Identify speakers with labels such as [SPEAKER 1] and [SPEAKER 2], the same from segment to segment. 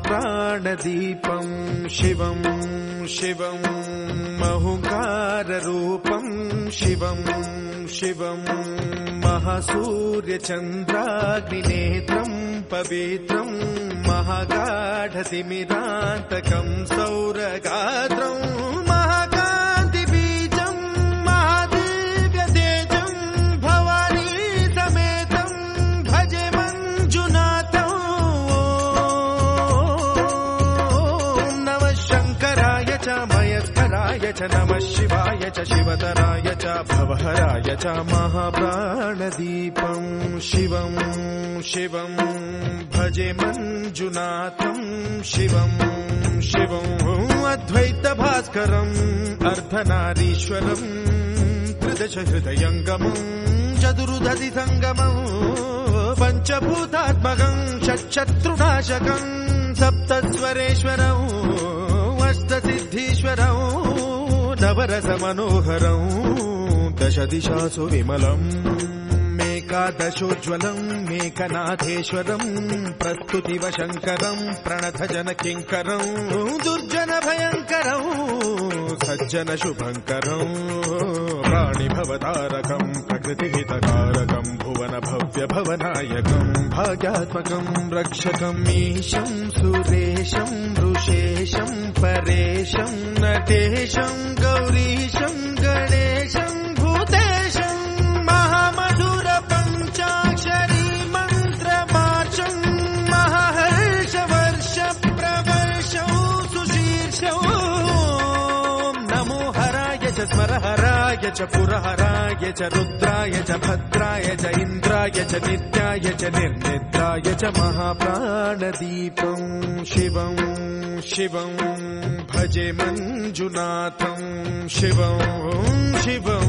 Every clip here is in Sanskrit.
[SPEAKER 1] महाप्राणदीपं शिवं शिवं महुकाररूपं शिवं शिवं महासूर्यचन्द्राग्निनेत्रं पवित्रं महागाढतिमिरान्तकं सौरगात्रं महाकान्तिबीजं महादिव्यतेजं भवानी समेतं भजे मञ्जुनाथं। नमः शङ्कराय च मयस्कराय च नमः शिवाय च शिवतराय च भवहराय च महाप्राणदीपं शिवं शिवं भजे मञ्जुनाथं शिवं शिवं अद्वैतभास्करम् अर्धनारीश्वरम् त्रिदशहृदयङ्गमं चतुर्दधिसङ्गमं पञ्चभूतात्मकं षट्शत्रुनाशकं सप्तस्वरेश्वरम् अष्टसिद्धीश्वरं नवरसमनोहरं दशदिशासु विमलम् एकादशोज्ज्वलं मेकनाथेश्वरं प्रस्तुतिव शङ्करं प्रणतजनकिङ्करं दुर्जनभयङ्करं सज्जनशुभङ्करं प्राणिभवतारकं प्रकृतिहितकारकं भुवनभव्यभवनायकं भाग्यात्मकं रक्षकं ईशं सुरेशं ऋषेशं परेशं नटेशं गौरीशं गणेशं भूतेशं महामधुर पञ्चाक्षरी मन्त्रमार्चं महाहर्षवर्ष प्रवर्षौ सुशीर्षौ नमो हराय च स्मरहराय च पुरहराय च रुद्राय च भद्राय च इन्द्राय च नित्याय च निर्निद्राय च महाप्राणदीपं शिवं शिवं भजे मञ्जुनाथं शिवं शिवं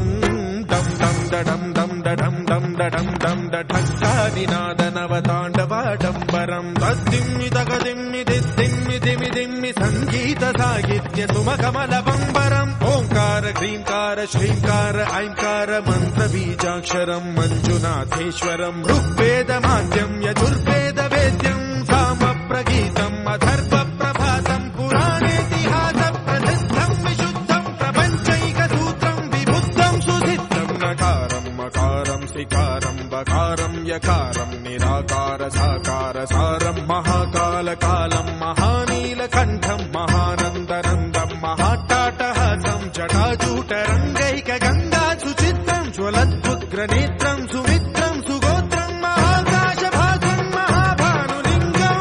[SPEAKER 1] दं दं दडं दं दडं दं दडं दं दढङ्कादिनादनवताण्डवाडम्बरं तद्दिम्मि तगदिम्मि दिद्दिम्मि दिमि दिम्मि सङ्गीतसाहित्य सुमकमलबम्बरम् ओङ्कार ह्रीङ्कार श्रीङ्कार ऐङ्कार मन्त्रबीजाक्षरं मञ्जुनाथेश्वरं ऋग्वेदमाद्यं यजुर्वेदवेद्यं सामप्रगीतम् अथर्वप्रभातं पुराणेतिहासप्रसिद्धं विशुद्धं प्रपञ्चैकसूत्रं विबुद्धं सुसिद्धं नकारं मकारं सिकारं बकारं यकारं निराकार साकार सारं महाकालकालं महानीलकण्ठं महानन्दनन्दं महाट्टाटहासं जटाजूटरङ्गैकगङ्गा सुचित्रं ज्वलद्वुग्रनेत्रं सुमित्रं सुगोत्रं महाकाशभासं महाभानुलिङ्गं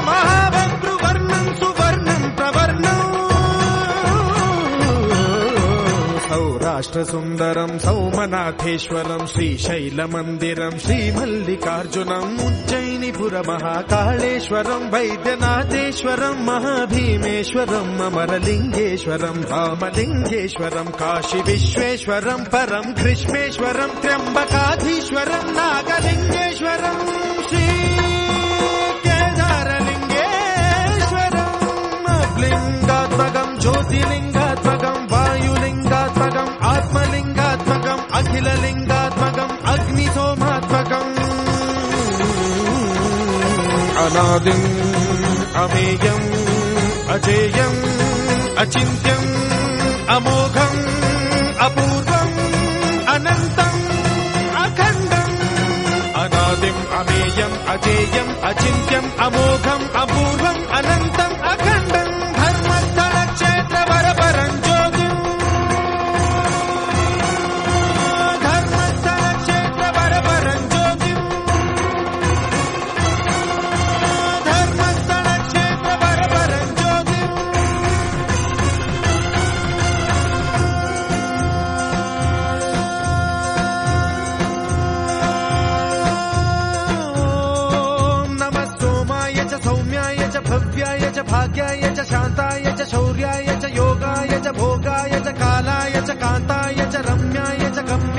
[SPEAKER 1] महाभद्रुवर्णं सुवर्णं प्रवर्णं सौराष्ट्रसुन्दरं सौमनाथेश्वरं श्रीशैलमन्दिरं श्रीमल्लिकार्जुनम् उज्जयिनीपुरमहाकाळेश्वरं वैद्यनाथेश्वरं महाभीमेश्वरं अमरलिङ्गेश्वरं रामलिङ्गेश्वरं काशीविश्वेश्वरं परं कृष्णेश्वरं त्र्यम्बकाधीश्वरं नागलिङ्गेश्वरं श्रीकेदारलिङ्गेश्वरं लिङ्गात्मकं ज्योतिलिङ्गात्मकं वायुलिङ्गात्मकम् आत्मलिङ्गात्मकम् अखिललिङ्गात्मकम् अग्निसोमात्मकम् अनादिम् अमेयम् अजेयम् अचिन्त्यम् अमोघम् अपूर्वम् अनन्तम् अखण्डम् अनादिम् अमेयम् अजेयम् अचिन्त्यम् अमोघम् अपूर्वम् अनन्तम् अखण्डम् धर्मस्थलक्षेत्रवरपरं ज्योतिम् धर्मस्थलक्षेत्रवरपरं ज्योतिम् धर्मस्थलक्षेत्रवरपरं ज्योतिम् नमः सोमाय च सौम्याय च भव्याय च भाग्याय च शान्ताय च शौर्याय च योगाय च भोगाय च कालाय च कान्ताय च